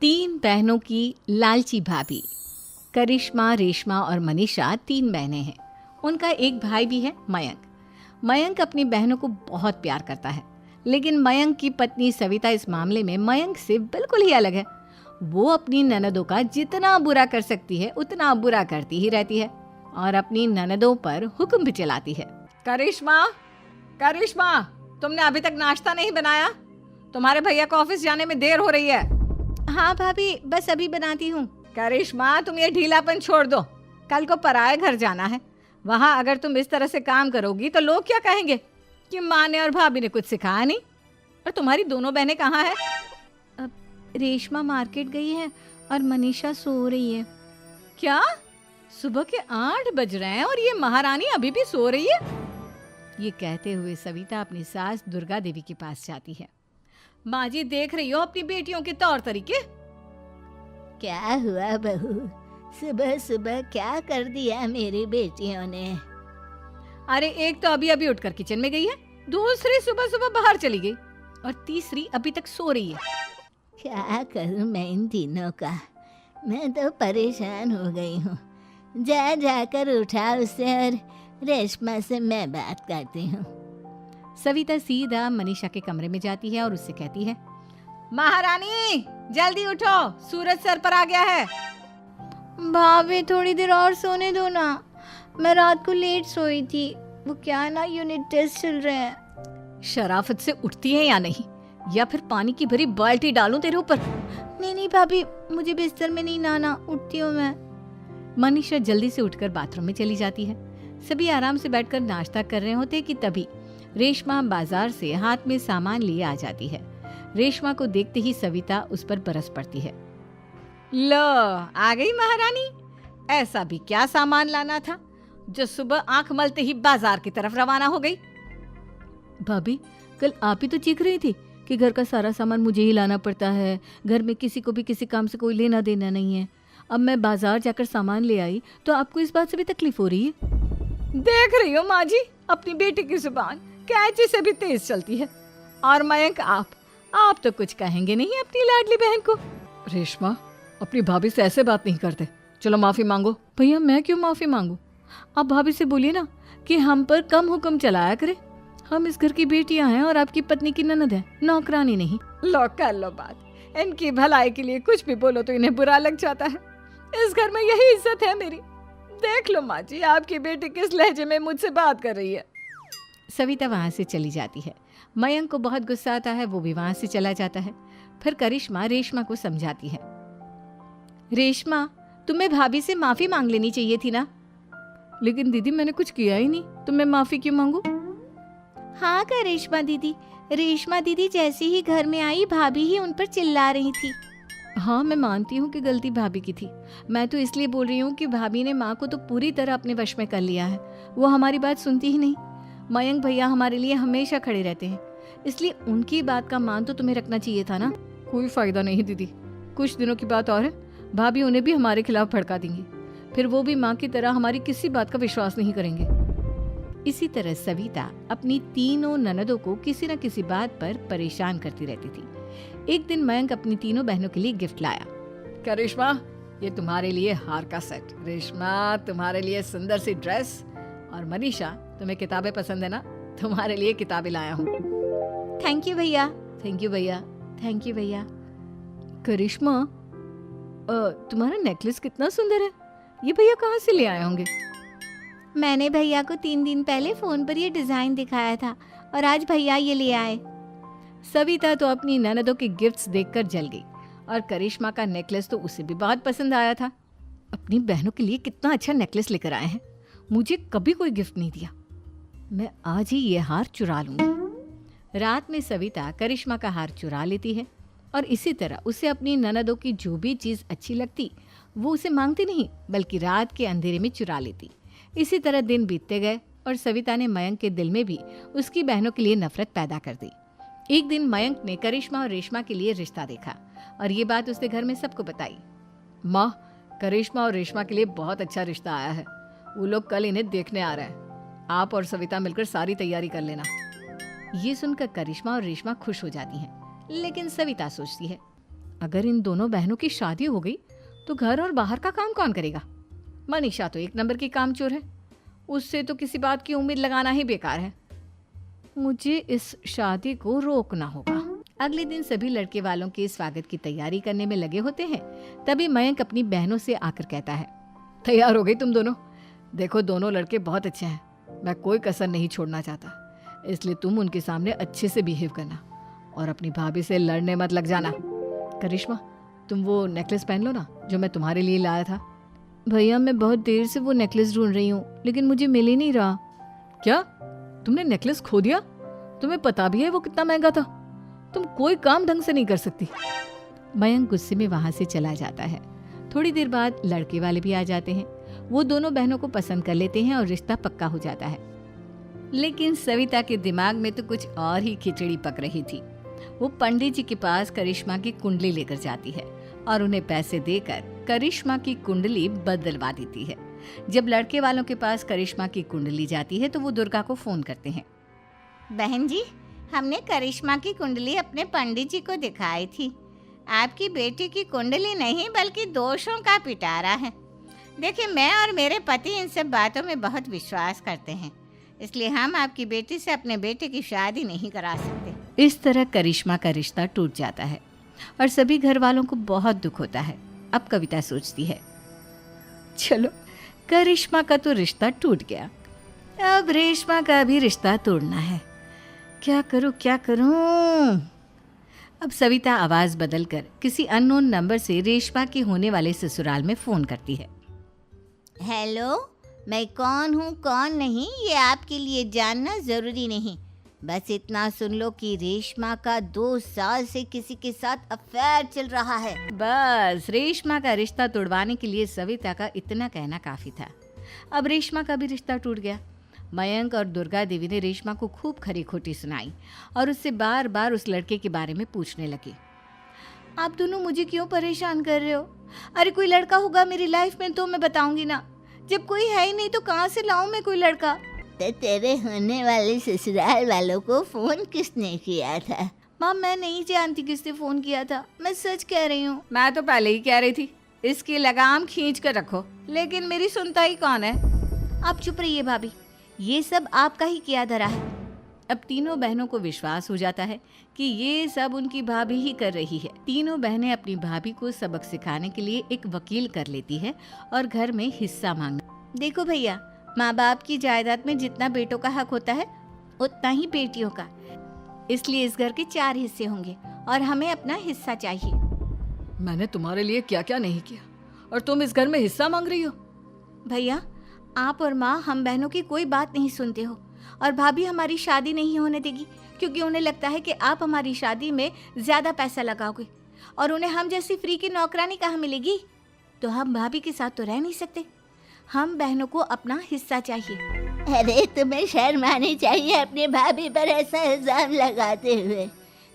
तीन बहनों की लालची भाभी। करिश्मा, रेशमा और मनीषा तीन बहनें हैं। उनका एक भाई भी है, मयंक। मयंक अपनी बहनों को बहुत प्यार करता है, लेकिन मयंक की पत्नी सविता इस मामले में मयंक से बिल्कुल ही अलग है। वो अपनी ननदों का जितना बुरा कर सकती है उतना बुरा करती ही रहती है और अपनी ननदों पर हुक्म भी चलाती है। करिश्मा, करिश्मा, तुमने अभी तक नाश्ता नहीं बनाया? तुम्हारे भैया को ऑफिस जाने में देर हो रही है। हाँ भाभी, बस अभी बनाती हूँ। करिश्मा, तुम ये ढीलापन छोड़ दो। कल को पराए घर जाना है। वहाँ अगर तुम इस तरह से काम करोगी तो लोग क्या कहेंगे कि माँ ने और भाभी ने कुछ सिखाया नहीं। और तुम्हारी दोनों बहनें कहाँ हैं? अब रेशमा मार्केट गई है और मनीषा सो रही है। क्या? सुबह के 8 बज रहे हैं और ये महारानी अभी भी सो रही है? ये कहते हुए सविता अपनी सास दुर्गा देवी के पास जाती है। माँ जी, देख रही हो अपनी बेटियों के तौर तरीके? क्या हुआ बहू, सुबह सुबह क्या कर दिया मेरी बेटियों ने? अरे एक तो अभी अभी उठकर किचन में गई है, दूसरी सुबह सुबह बाहर चली गई और तीसरी अभी तक सो रही है। क्या करूं मैं इन तीनों का? मैं तो परेशान हो गई हूँ। जा जाकर उठा उसे और रेशमा से मैं बात करती हूँ। सविता सीधा मनीषा के कमरे में जाती है और उससे कहती है, महारानी जल्दी उठो, सूरज सर पर आ गया है। भाभी थोड़ी देर और सोने दो ना, मैं रात को लेट सोई थी। वो क्या है ना, यूनिट टेस्ट चल रहे हैं। शराफत से उठती है या नहीं, या फिर पानी की भरी बाल्टी डालूं तेरे ऊपर? नहीं नहीं भाभी, मुझे बिस्तर में नहीं नहाना, उठती हूँ मैं। मनीषा जल्दी से उठकर बाथरूम में चली जाती है। सभी आराम से बैठकर नाश्ता कर रहे होते कि तभी रेशमा बाजार से हाथ में सामान लिए आ जाती है। रेशमा को देखते ही सविता उस पर बरस पड़ती है। लो, आ गई महारानी। ऐसा भी क्या सामान लाना था जो सुबह आंख मलते ही बाजार की तरफ रवाना हो गई? भाभी, कल आप ही तो चीख रही थी कि घर का सारा सामान मुझे ही लाना पड़ता है, घर में किसी को भी किसी काम से कोई लेना देना नहीं है। अब मैं बाजार जाकर सामान ले आई तो आपको इस बात से भी तकलीफ हो रही है? देख रही हो माँ जी, अपनी बेटी की जुबान कैंची से भी तेज चलती है। और मयंक, आप तो कुछ कहेंगे नहीं अपनी लाडली बहन को? रेशमा, अपनी भाभी से ऐसे बात नहीं करते। चलो माफी मांगो। भैया, मैं क्यों माफी मांगू? आप भाभी से बोलिए ना कि हम पर कम हुक्म चलाया करे। हम इस घर की बेटियां हैं और आपकी पत्नी की ननद है, नौकरानी नहीं। लो कर लो बात। इनकी भलाई के लिए कुछ भी बोलो तो इन्हें बुरा लग जाता है। इस घर में यही इज्जत है मेरी। देख लो माँ जी, आपकी बेटी किस लहजे में मुझसे बात कर रही है। सविता वहां से चली जाती है। मयंक को बहुत गुस्सा आता है, वो भी वहां से चला जाता है। फिर करिश्मा रेशमा को समझाती है, रेशमा, तुम्हें भाभी से माफी मांग लेनी चाहिए थी ना। लेकिन दीदी, मैंने कुछ किया ही नहीं, तो मैं माफी क्यों मांगू? हाँ करिश्मा दीदी, रेशमा दीदी जैसे ही घर में आई भाभी ही उन पर चिल्ला रही थी। हाँ, मैं मानती हूँ कि गलती भाभी की थी। मैं तो इसलिए बोल रही हूँ कि भाभी ने माँ को तो पूरी तरह अपने वश में कर लिया है। वो हमारी बात सुनती ही नहीं। मयंक भैया हमारे लिए हमेशा खड़े रहते हैं, इसलिए उनकी बात का मान तो तुम्हें रखना चाहिए था ना। कोई फायदा नहीं दीदी, कुछ दिनों की बात और है, भाभी उन्हें भी हमारे खिलाफ भड़का देंगी। फिर वो भी माँ की तरह हमारी किसी बात का विश्वास नहीं करेंगे। इसी तरह सविता अपनी तीनों ननदों को किसी न किसी बात पर परेशान करती रहती थी। एक दिन मयंक अपनी तीनों बहनों के लिए गिफ्ट लाया। करिश्मा, ये तुम्हारे लिए हार का सेट। रेशमा, तुम्हारे लिए सुंदर सी ड्रेस। और मनीषा, तुम्हें किताबें पसंद है ना, तुम्हारे लिए किताबें लाया हूँ। थैंक यू भैया। थैंक यू भैया। थैंक यू भैया। करिश्मा, तुम्हारा नेकलेस कितना सुंदर है, ये भैया कहाँ से ले आए होंगे? मैंने भैया को 3 दिन पहले फोन पर ये डिजाइन दिखाया था और आज भैया ये ले आए। सविता तो अपनी ननदों के गिफ्ट्स देखकर जल गई और करिश्मा का नेकलेस तो उसे भी बहुत पसंद आया था। अपनी बहनों के लिए कितना अच्छा नेकलेस लेकर आए हैं, मुझे कभी कोई गिफ्ट नहीं दिया। मैं आज ही ये हार चुरा लूंगी। रात में सविता करिश्मा का हार चुरा लेती है और इसी तरह उसे अपनी ननदों की जो भी चीज़ अच्छी लगती वो उसे मांगती नहीं, बल्कि रात के अंधेरे में चुरा लेती। इसी तरह दिन बीतते गए और सविता ने मयंक के दिल में भी उसकी बहनों के लिए नफरत पैदा कर दी। एक दिन मयंक ने करिश्मा और रेशमा के लिए रिश्ता देखा और ये बात उसने घर में सबको बताई। माँ, करिश्मा और रेशमा के लिए बहुत अच्छा रिश्ता आया है, वो लोग कल इन्हें देखने आ रहे हैं। आप और सविता मिलकर सारी तैयारी कर लेना। ये सुनकर करिश्मा और रेशमा खुश हो जाती हैं, लेकिन सविता सोचती है, अगर इन दोनों बहनों की शादी हो गई तो घर और बाहर का काम कौन करेगा? मनीषा तो एक नंबर की कामचोर है, उससे तो किसी बात की उम्मीद लगाना ही बेकार है। मुझे इस शादी को रोकना होगा। अगले दिन सभी लड़के वालों के स्वागत की तैयारी करने में लगे होते हैं। तभी मयंक अपनी बहनों से आकर कहता है, तैयार हो गई तुम दोनों? देखो दोनों लड़के बहुत अच्छे हैं, मैं कोई कसर नहीं छोड़ना चाहता, इसलिए तुम उनके सामने अच्छे से बिहेव करना और अपनी भाभी से लड़ने मत लग जाना। करिश्मा, तुम वो नेकलेस पहन लो ना जो मैं तुम्हारे लिए लाया था। भैया मैं बहुत देर से वो नेकलेस ढूंढ रही हूँ, लेकिन मुझे मिल ही नहीं रहा। क्या तुमने नेकलेस खो दिया? तुम्हें पता भी है वो कितना महंगा था? तुम कोई काम ढंग से नहीं कर सकती। मयंक गुस्से में वहां से चला जाता है। थोड़ी देर बाद लड़के वाले भी आ जाते हैं। वो दोनों बहनों को पसंद कर लेते हैं और रिश्ता पक्का हो जाता है। लेकिन सविता के दिमाग में तो कुछ और ही खिचड़ी पक रही थी। वो पंडित जी के पास करिश्मा की कुंडली लेकर जाती है और उन्हें पैसे देकर करिश्मा की कुंडली बदलवा देती है। जब लड़के वालों के पास करिश्मा की कुंडली जाती है तो वो दुर्गा को फोन करते हैं। बहन जी, हमने करिश्मा की कुंडली अपने पंडित जी को दिखाई थी। आपकी बेटी की कुंडली नहीं बल्कि दोषों का पिटारा है। देखिए, मैं और मेरे पति इन सब बातों में बहुत विश्वास करते हैं, इसलिए हम आपकी बेटी से अपने बेटे की शादी नहीं करा सकते। इस तरह करिश्मा का रिश्ता टूट जाता है और सभी घर वालों को बहुत दुख होता है। अब कविता सोचती है, चलो करिश्मा का तो रिश्ता टूट गया, अब रेशमा का भी रिश्ता तोड़ना है। क्या करूं? अब सविता आवाज बदलकर किसी अननोन नंबर से रेशमा के होने वाले ससुराल में फोन करती है। हेलो, मैं कौन हूँ कौन नहीं ये आपके लिए जानना ज़रूरी नहीं, बस इतना सुन लो कि रेशमा का 2 साल से किसी के साथ अफेयर चल रहा है। बस रेशमा का रिश्ता तोड़वाने के लिए सविता का इतना कहना काफी था। अब रेशमा का भी रिश्ता टूट गया। मयंक और दुर्गा देवी ने रेशमा को खूब खरी खोटी सुनाई और उससे बार बार उस लड़के के बारे में पूछने लगे। आप दोनों मुझे क्यों परेशान कर रहे हो? अरे कोई लड़का होगा मेरी लाइफ में तो मैं बताऊंगी ना, जब कोई है ही नहीं तो कहाँ से लाऊं मैं कोई लड़का? तो तेरे होने वाले ससुराल वालों को फोन किसने किया था? माँ, मैं नहीं जानती किसने फोन किया था, मैं सच कह रही हूँ। मैं तो पहले ही कह रही थी इसकी लगाम खींच कर रखो, लेकिन मेरी सुनता ही कौन है। आप चुप रहिए भाभी, ये सब आपका ही किया धरा है। अब तीनों बहनों को विश्वास हो जाता है कि ये सब उनकी भाभी ही कर रही है। तीनों बहनें अपनी भाभी को सबक सिखाने के लिए एक वकील कर लेती है और घर में हिस्सा मांगना। देखो भैया, माँ बाप की जायदाद में जितना बेटों का हक होता है उतना ही बेटियों का, इसलिए इस घर के 4 हिस्से होंगे और हमें अपना हिस्सा चाहिए। मैंने तुम्हारे लिए क्या क्या नहीं किया और तुम इस घर में हिस्सा मांग रही हो? भैया, आप और माँ हम बहनों की कोई बात नहीं सुनते हो और भाभी हमारी शादी नहीं होने देगी क्योंकि उन्हें लगता है कि आप हमारी शादी में ज्यादा पैसा लगाओगे और उन्हें हम जैसी फ्री की नौकरानी कहाँ मिलेगी। तो हम भाभी के साथ तो रह नहीं सकते, हम बहनों को अपना हिस्सा चाहिए। अरे तुम्हें शर्म आनी चाहिए अपने भाभी पर ऐसा इल्जाम लगाते हुए।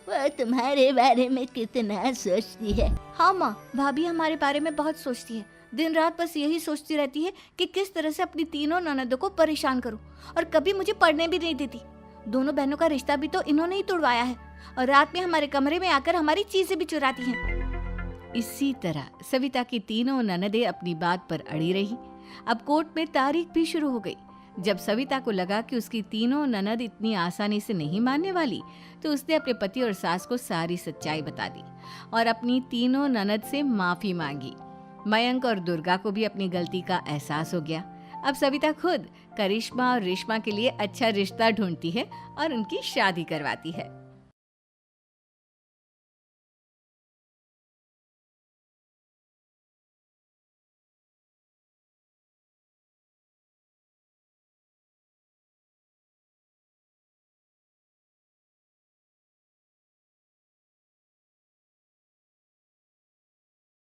वो तुम्हारे बारे में कितना सोचती है। हाँ माँ, भाभी हमारे बारे में बहुत सोचती है, दिन रात बस यही सोचती रहती है कि किस तरह से अपनी तीनों ननदों को परेशान करूं और कभी मुझे पढ़ने भी नहीं देती। दोनों बहनों का रिश्ता भी तो इन्होंने ही तोड़वाया है और रात में हमारे कमरे में आकर हमारी चीजें भी चुराती हैं। इसी तरह सविता की तीनों ननदें अपनी बात पर अड़ी रही। अब कोर्ट में तारीख भी शुरू हो गई। जब सविता को लगा कि उसकी तीनों ननद इतनी आसानी से नहीं मानने वाली, तो उसने अपने पति और सास को सारी सच्चाई बता दी और अपनी तीनों ननद से माफी मांगी। मयंक और दुर्गा को भी अपनी गलती का एहसास हो गया। अब सविता खुद करिश्मा और रेशमा के लिए अच्छा रिश्ता ढूंढती है और उनकी शादी करवाती है।